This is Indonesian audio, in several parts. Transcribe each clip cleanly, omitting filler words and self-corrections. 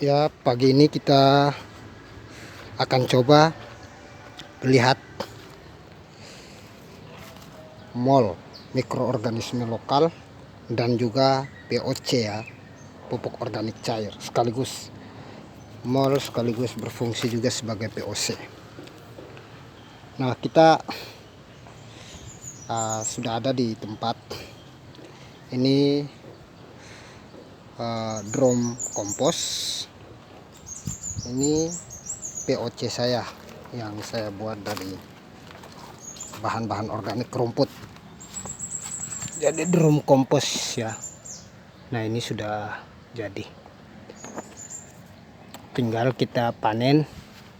Ya, pagi ini kita akan coba lihat mol mikroorganisme lokal dan juga POC ya, pupuk organik cair, sekaligus mol sekaligus berfungsi juga sebagai POC. Nah, kita sudah ada di tempat ini, drum kompos. Ini POC saya yang saya buat dari bahan-bahan organik rumput, jadi drum kompos ya. Nah, ini sudah jadi, tinggal kita panen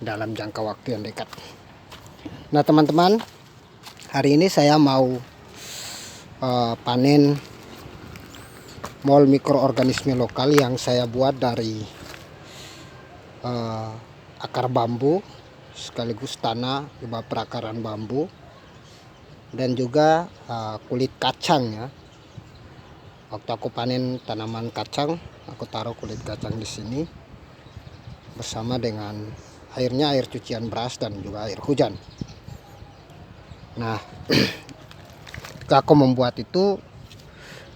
dalam jangka waktu yang dekat. Nah teman-teman, hari ini saya mau panen mol mikroorganisme lokal yang saya buat dari akar bambu sekaligus tanah limbah perakaran bambu dan juga kulit kacang ya. Waktu aku panen tanaman kacang, aku taruh kulit kacang di sini bersama dengan airnya, air cucian beras dan juga air hujan. Nah, ketika aku membuat itu,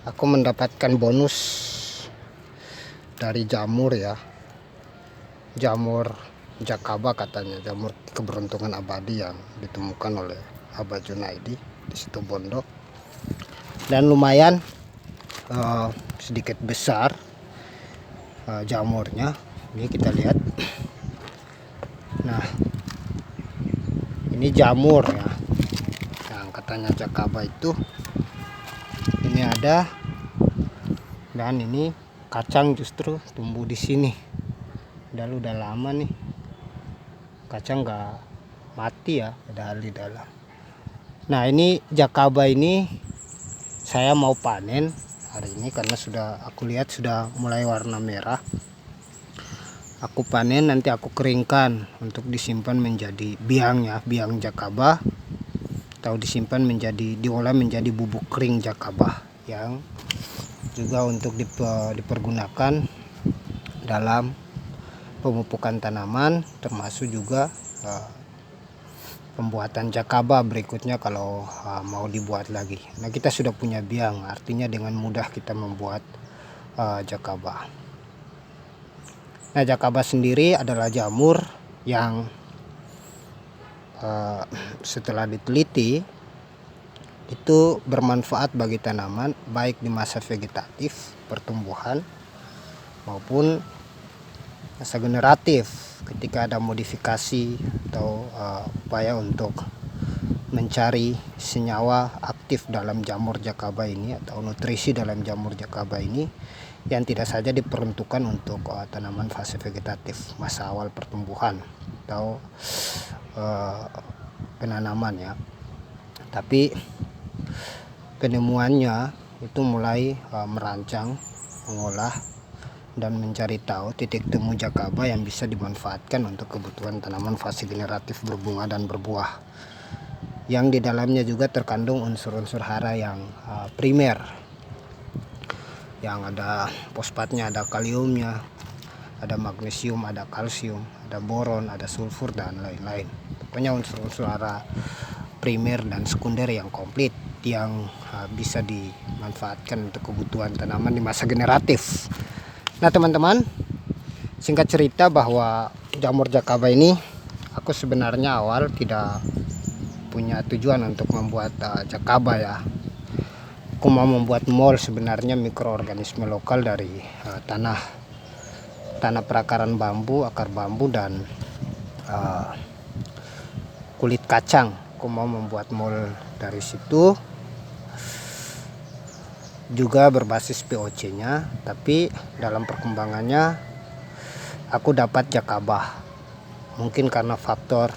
aku mendapatkan bonus dari jamur ya, jamur Jakaba katanya, jamur keberuntungan abadi yang ditemukan oleh Abah Junaidi di situ Bondo, dan lumayan sedikit besar jamurnya. Ini kita lihat. Nah, ini jamur ya, yang katanya Jakaba itu. Ini ada, dan ini kacang justru tumbuh di sini. Udah lama nih kacang nggak mati ya, ada di dalam. Nah, ini Jakaba ini saya mau panen hari ini karena sudah aku lihat sudah mulai warna merah. Aku panen, nanti aku keringkan untuk disimpan menjadi biang ya, biang Jakaba, atau disimpan menjadi, diolah menjadi bubuk kering Jakaba yang juga untuk dipergunakan dalam pemupukan tanaman, termasuk juga pembuatan Jakaba berikutnya kalau mau dibuat lagi. Nah, kita sudah punya biang, artinya dengan mudah kita membuat Jakaba. Nah, Jakaba sendiri adalah jamur yang setelah diteliti itu bermanfaat bagi tanaman baik di masa vegetatif pertumbuhan maupun masa generatif ketika ada modifikasi atau upaya untuk mencari senyawa aktif dalam jamur Jakaba ini atau nutrisi dalam jamur Jakaba ini yang tidak saja diperuntukkan untuk tanaman fase vegetatif, masa awal pertumbuhan atau penanaman ya, tapi penemuannya itu mulai merancang, mengolah dan mencari tahu titik temu Jakaba yang bisa dimanfaatkan untuk kebutuhan tanaman fase generatif berbunga dan berbuah, yang di dalamnya juga terkandung unsur-unsur hara yang primer, yang ada fosfatnya, ada kaliumnya, ada magnesium, ada kalsium, ada boron, ada sulfur dan lain-lain. Pokoknya unsur-unsur hara primer dan sekunder yang komplit yang bisa dimanfaatkan untuk kebutuhan tanaman di masa generatif. Nah teman-teman, singkat cerita bahwa jamur Jakaba ini aku sebenarnya awal tidak punya tujuan untuk membuat Jakaba ya. Aku mau membuat mol sebenarnya mikroorganisme lokal dari tanah perakaran bambu, akar bambu dan kulit kacang. Aku mau membuat mol dari situ, juga berbasis POC-nya, tapi dalam perkembangannya aku dapat Jakaba. Mungkin karena faktor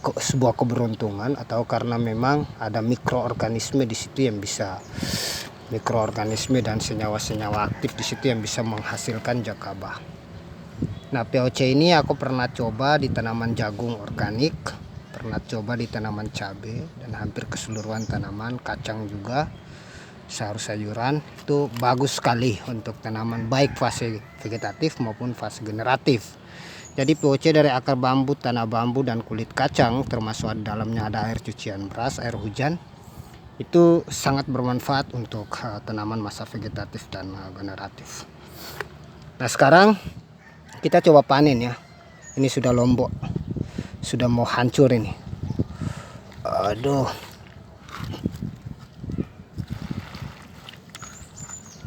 sebuah keberuntungan atau karena memang ada mikroorganisme di situ yang bisa, mikroorganisme dan senyawa-senyawa aktif di situ yang bisa menghasilkan Jakaba. Nah, POC ini aku pernah coba di tanaman jagung organik, pernah coba di tanaman cabai dan hampir keseluruhan tanaman kacang juga. sayur-sayuran, itu bagus sekali untuk tanaman baik fase vegetatif maupun fase generatif. Jadi POC dari akar bambu, tanah bambu, dan kulit kacang, termasuk dalamnya ada air cucian beras, air hujan, itu sangat bermanfaat untuk tanaman masa vegetatif dan generatif. Nah sekarang kita coba panen ya. Ini sudah lombok, sudah mau hancur ini. Aduh.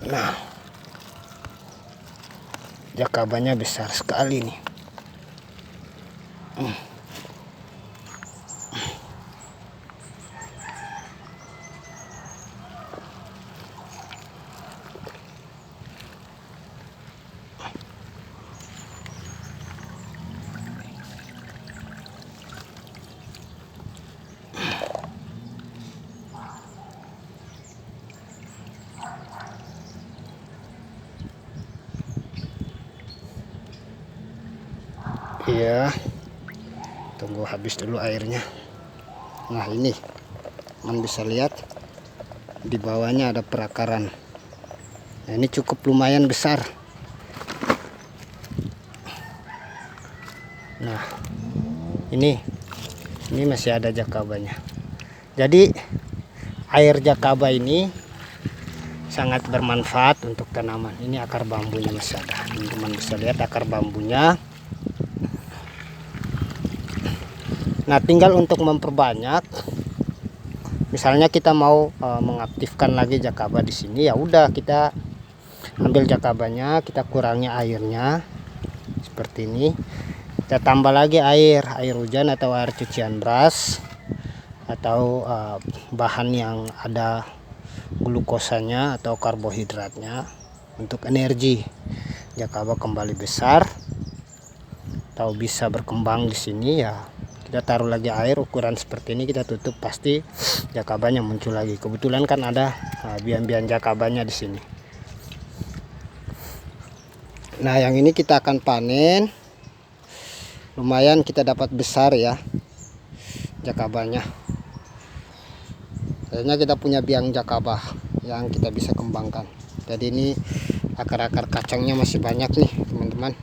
Nah, jakabanya besar sekali nih. Iya, tunggu habis dulu airnya. Nah ini teman bisa lihat di bawahnya ada perakaran. Nah ini cukup lumayan besar. Nah ini masih ada jakabanya. Jadi air jakaba ini sangat bermanfaat untuk tanaman. Ini akar bambunya masih ada, teman-teman bisa lihat akar bambunya. Nah tinggal untuk memperbanyak, misalnya kita mau mengaktifkan lagi jakaba di sini, ya udah kita ambil jakabanya, kita kurangi airnya seperti ini, kita tambah lagi air hujan atau air cucian beras atau bahan yang ada glukosanya atau karbohidratnya untuk energi jakaba kembali besar atau bisa berkembang di sini. Ya kita taruh lagi air ukuran seperti ini, kita tutup, pasti jakabanya muncul lagi. Kebetulan kan ada biang-biang jakabanya di sini. Nah yang ini kita akan panen, lumayan kita dapat besar ya jakabanya. Kayaknya kita punya biang jakaba yang kita bisa kembangkan. Jadi ini akar-akar kacangnya masih banyak nih teman-teman.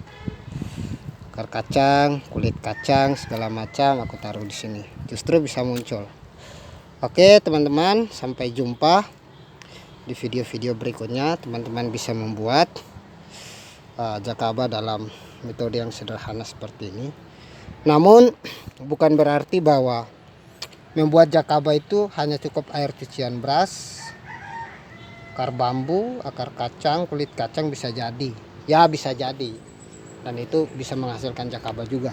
Akar kacang, kulit kacang, segala macam aku taruh di sini, justru bisa muncul. Oke teman-teman, sampai jumpa di video-video berikutnya. Teman-teman bisa membuat jakaba dalam metode yang sederhana seperti ini. Namun bukan berarti bahwa membuat jakaba itu hanya cukup air cucian beras, akar bambu, akar kacang, kulit kacang bisa jadi. Ya bisa jadi, dan itu bisa menghasilkan jakaba juga.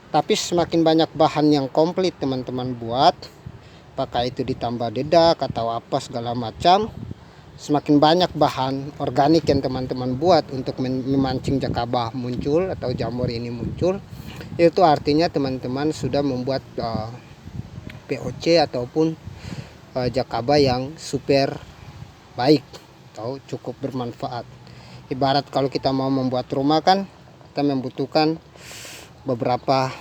Tapi semakin banyak bahan yang komplit teman-teman buat, apakah itu ditambah dedak atau apa segala macam, semakin banyak bahan organik yang teman-teman buat untuk memancing jakaba muncul atau jamur ini muncul, itu artinya teman-teman sudah membuat POC ataupun jakaba yang super baik atau cukup bermanfaat. Ibarat kalau kita mau membuat rumah kan, kita membutuhkan beberapa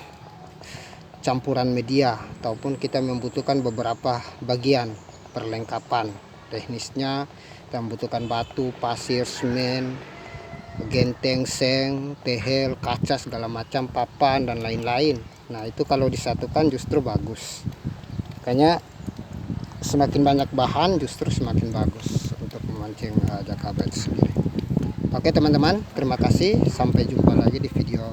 campuran media ataupun kita membutuhkan beberapa bagian perlengkapan teknisnya. Kita membutuhkan batu, pasir, semen, genteng, seng, tehel, kaca segala macam, papan dan lain-lain. Nah itu kalau disatukan justru bagus. Makanya semakin banyak bahan justru semakin bagus untuk memancing jakaba itu sendiri. Oke teman-teman, terima kasih. Sampai jumpa lagi di video